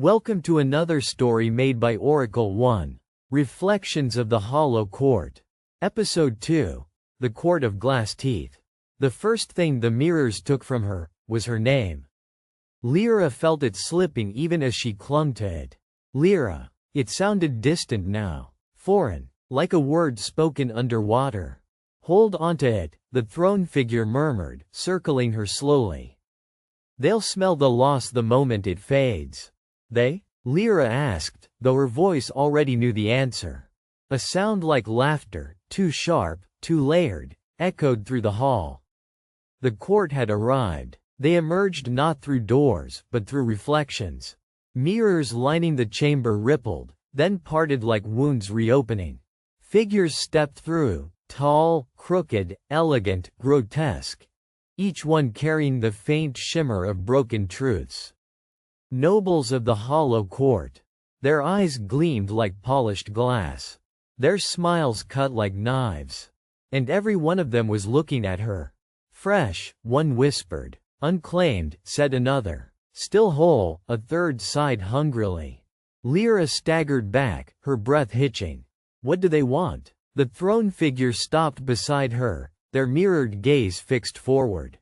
Welcome to another story made by Oracle 1. Reflections of the Hollow Court. Episode 2. The Court of Glass Teeth. The first thing the mirrors took from her was her name. Lyra felt it slipping even as she clung to it. Lyra. It sounded distant now, foreign, like a word spoken underwater. Hold onto it, the throne figure murmured, circling her slowly. They'll smell the loss the moment it fades. They? Lyra asked, though her voice already knew the answer. A sound like laughter, too sharp, too layered, echoed through the hall. The court had arrived. They emerged not through doors, but through reflections. Mirrors lining the chamber rippled, then parted like wounds reopening. Figures stepped through, tall, crooked, elegant, grotesque, each one carrying the faint shimmer of broken truths. Nobles of the hollow court. Their eyes gleamed like polished glass. Their smiles cut like knives. And every one of them was looking at her. Fresh, one whispered. Unclaimed, said another. Still whole, a third sighed hungrily. Lyra staggered back, her breath hitching. What do they want? The throne figure stopped beside her, their mirrored gaze fixed forward.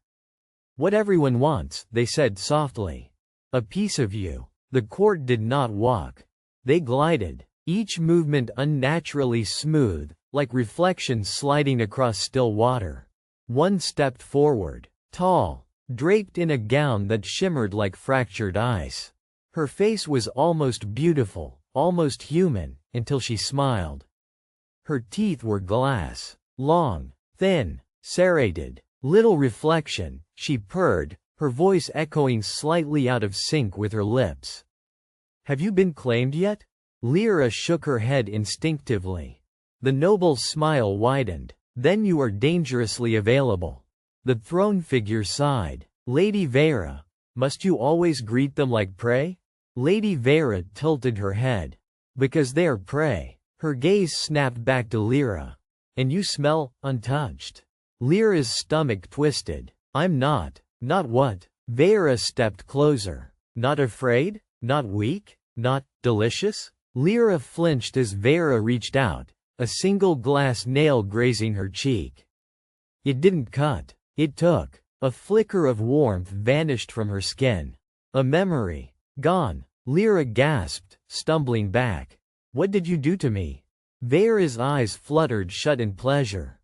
What everyone wants, they said softly. A piece of you. The court did not walk. They glided, each movement unnaturally smooth, like reflections sliding across still water. One stepped forward, tall, draped in a gown that shimmered like fractured ice. Her face was almost beautiful, almost human, until she smiled. Her teeth were glass, long, thin, serrated. Little reflection, she purred, her voice echoing slightly out of sync with her lips. Have you been claimed yet? Lyra shook her head instinctively. The noble's smile widened. Then you are dangerously available. The throne figure sighed. Lady Vera, must you always greet them like prey? Lady Vera tilted her head. Because they are prey. Her gaze snapped back to Lyra. And you smell untouched. Lyra's stomach twisted. I'm not. Not what? Vera stepped closer. Not afraid? Not weak? Not delicious? Lyra flinched as Vera reached out, a single glass nail grazing her cheek. It didn't cut. It took. A flicker of warmth vanished from her skin. A memory. Gone. Lyra gasped, stumbling back. What did you do to me? Vera's eyes fluttered shut in pleasure.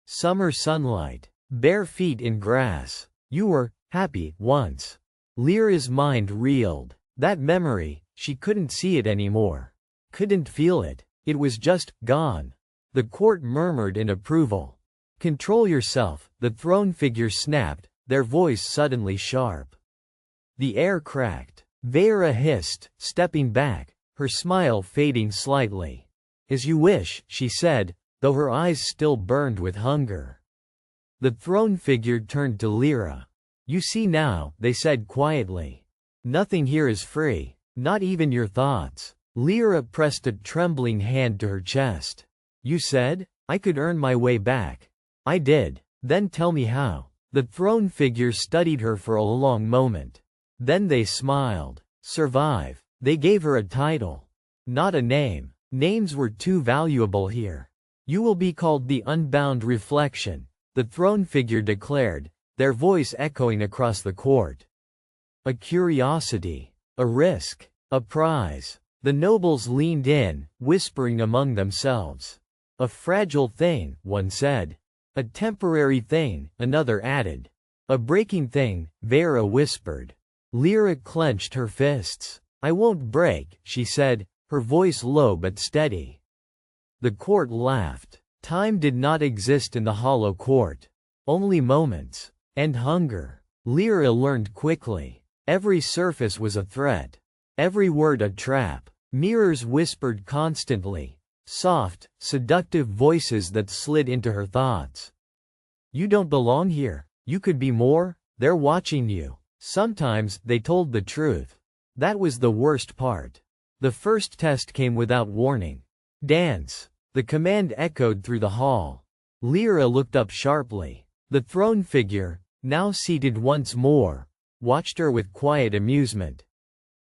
Summer sunlight. Bare feet in grass. You were happy once. Lyra's mind reeled. That memory, she couldn't see it anymore. Couldn't feel it. It was just gone. The court murmured in approval. Control yourself, the throne figure snapped, their voice suddenly sharp. The air cracked. Vera hissed, stepping back, her smile fading slightly. As you wish, she said, though her eyes still burned with hunger. The throne figure turned to Lyra. You see now, they said quietly. Nothing here is free, not even your thoughts. Lyra pressed a trembling hand to her chest. You said? I could earn my way back. I did. Then tell me how. The throne figure studied her for a long moment. Then they smiled. Survive. They gave her a title. Not a name. Names were too valuable here. You will be called the Unbound Reflection, the throne figure declared, their voice echoing across the court. A curiosity. A risk. A prize. The nobles leaned in, whispering among themselves. A fragile thing, one said. A temporary thing, another added. A breaking thing, Vera whispered. Lyra clenched her fists. I won't break, she said, her voice low but steady. The court laughed. Time did not exist in the hollow court. Only moments. And hunger. Lyra learned quickly. Every surface was a threat. Every word a trap. Mirrors whispered constantly. Soft, seductive voices that slid into her thoughts. You don't belong here. You could be more. They're watching you. Sometimes, they told the truth. That was the worst part. The first test came without warning. Dance. The command echoed through the hall. Lyra looked up sharply. The throne figure, now seated once more, watched her with quiet amusement.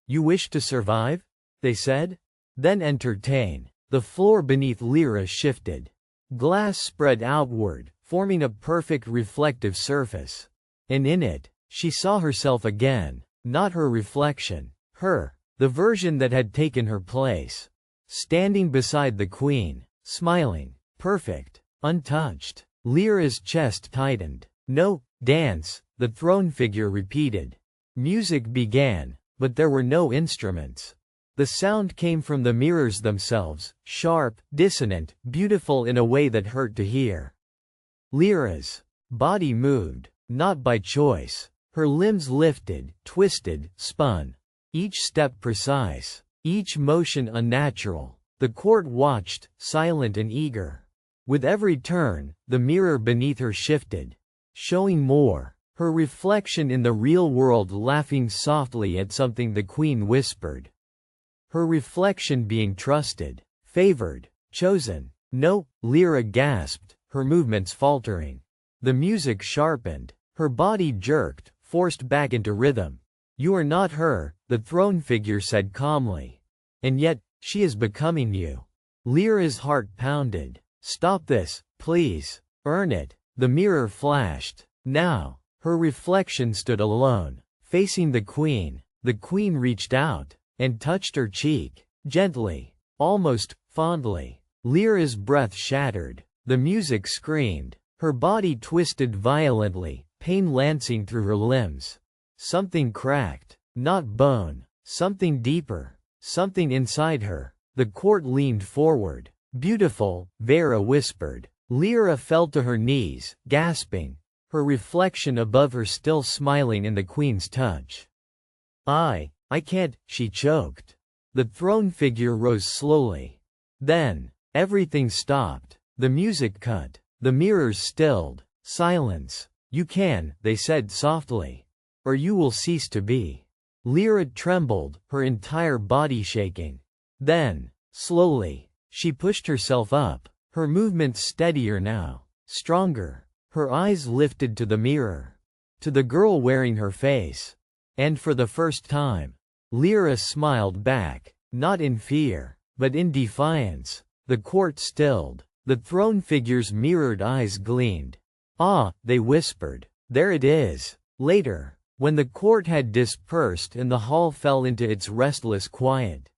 You wish to survive? They said. Then entertain. The floor beneath Lyra shifted. Glass spread outward, forming a perfect reflective surface. And in it, she saw herself again, not her reflection, her, the version that had taken her place. Standing beside the queen, smiling, perfect, untouched. Lyra's chest tightened. No, dance, the throne figure repeated. Music began, but there were no instruments. The sound came from the mirrors themselves, sharp, dissonant, beautiful in a way that hurt to hear. Lyra's body moved, not by choice. Her limbs lifted, twisted, spun. Each step precise, each motion unnatural. The court watched, silent and eager. With every turn, the mirror beneath her shifted, showing more. Her reflection in the real world laughing softly at something the queen whispered. Her reflection being trusted, favored, chosen. No, Lyra gasped, her movements faltering. The music sharpened. Her body jerked, forced back into rhythm. You are not her, the throne figure said calmly. And yet, she is becoming you. Lyra's heart pounded. Stop this, please. Earn it. The mirror flashed. Now, her reflection stood alone, facing the queen. The queen reached out and touched her cheek, gently, almost fondly. Lyra's breath shattered. The music screamed. Her body twisted violently, pain lancing through her limbs. Something cracked, not bone, something deeper, something inside her. The court leaned forward. Beautiful, Vera whispered. Lyra fell to her knees, gasping, her reflection above her still smiling in the queen's touch. I can't, she choked. The throne figure rose slowly. Then, everything stopped. The music cut. The mirrors stilled. Silence. You can, they said softly. Or you will cease to be. Lyra trembled, her entire body shaking. Then, slowly, she pushed herself up, her movements steadier now, stronger. Her eyes lifted to the mirror, to the girl wearing her face. And for the first time, Lyra smiled back, not in fear, but in defiance. The court stilled. The throne figure's mirrored eyes gleamed. Ah, they whispered. There it is. Later, when the court had dispersed and the hall fell into its restless quiet,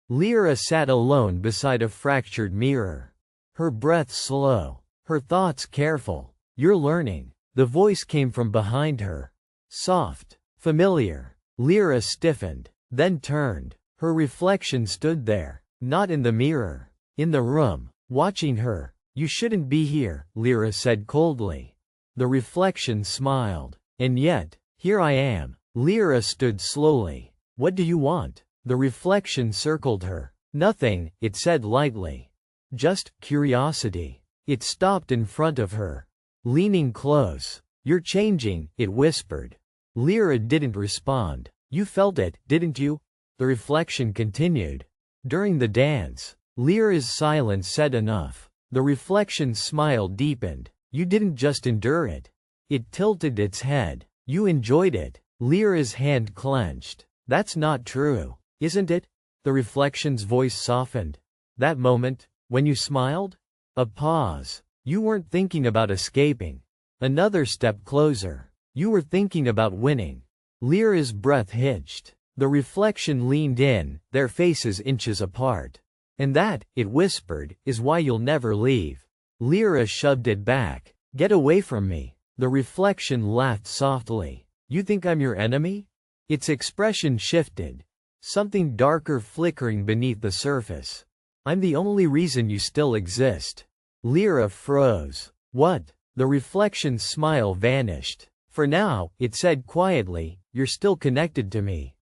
Lyra sat alone beside a fractured mirror. Her breath slow, her thoughts careful. You're learning. The voice came from behind her. Soft, familiar. Lyra stiffened, then turned. Her reflection stood there, not in the mirror, in the room, watching her. You shouldn't be here, Lyra said coldly. The reflection smiled. And yet, here I am. Lyra stood slowly. What do you want? The reflection circled her. Nothing, it said lightly. Just curiosity. It stopped in front of her, leaning close. You're changing, it whispered. Lyra didn't respond. You felt it, didn't you? The reflection continued. During the dance, Lyra's silence said enough. The reflection's smile deepened. You didn't just endure it. It tilted its head. You enjoyed it. Lyra's hand clenched. That's not true, isn't it? The reflection's voice softened. That moment, when you smiled? A pause. You weren't thinking about escaping. Another step closer. You were thinking about winning. Lyra's breath hitched. The reflection leaned in, their faces inches apart. And that, it whispered, is why you'll never leave. Lyra shoved it back. Get away from me. The reflection laughed softly. You think I'm your enemy? Its expression shifted. Something darker flickering beneath the surface. I'm the only reason you still exist. Lyra froze. What? The reflection's smile vanished. For now, it said quietly, you're still connected to me.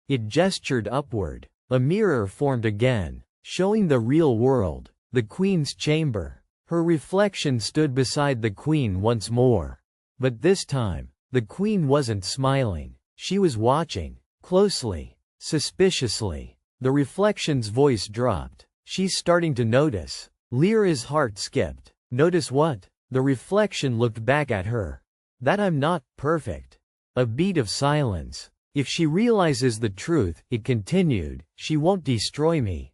It gestured upward. A mirror formed again, showing the real world, the queen's chamber. Her reflection stood beside the queen once more. But this time, the queen wasn't smiling. She was watching, closely, suspiciously. The reflection's voice dropped. She's starting to notice. Lyra's heart skipped. Notice what? The reflection looked back at her. That I'm not perfect. A beat of silence. If she realizes the truth, it continued, she won't destroy me.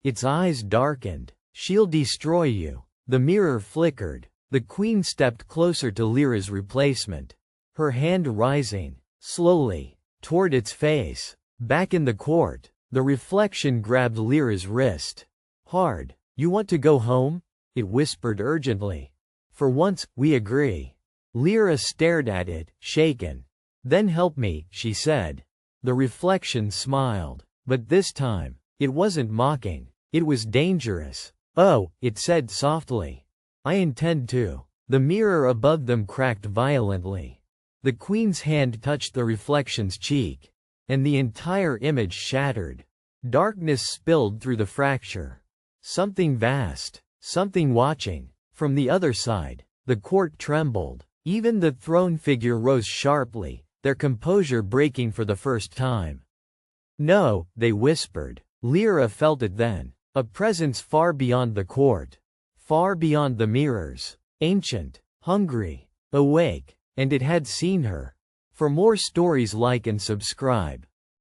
Its eyes darkened. She'll destroy you. The mirror flickered. The queen stepped closer to Lyra's replacement. Her hand rising, slowly, toward its face. Back in the court, the reflection grabbed Lyra's wrist. Hard. You want to go home? It whispered urgently. For once, we agree. Lyra stared at it, shaken. Then help me, she said. The reflection smiled. But this time, it wasn't mocking. It was dangerous. Oh, it said softly. I intend to. The mirror above them cracked violently. The queen's hand touched the reflection's cheek, and the entire image shattered. Darkness spilled through the fracture. Something vast, something watching. From the other side, the court trembled. Even the throne figure rose sharply, their composure breaking for the first time. No, they whispered. Lyra felt it then. A presence far beyond the court. Far beyond the mirrors. Ancient, hungry, awake, and it had seen her. For more stories, like and subscribe.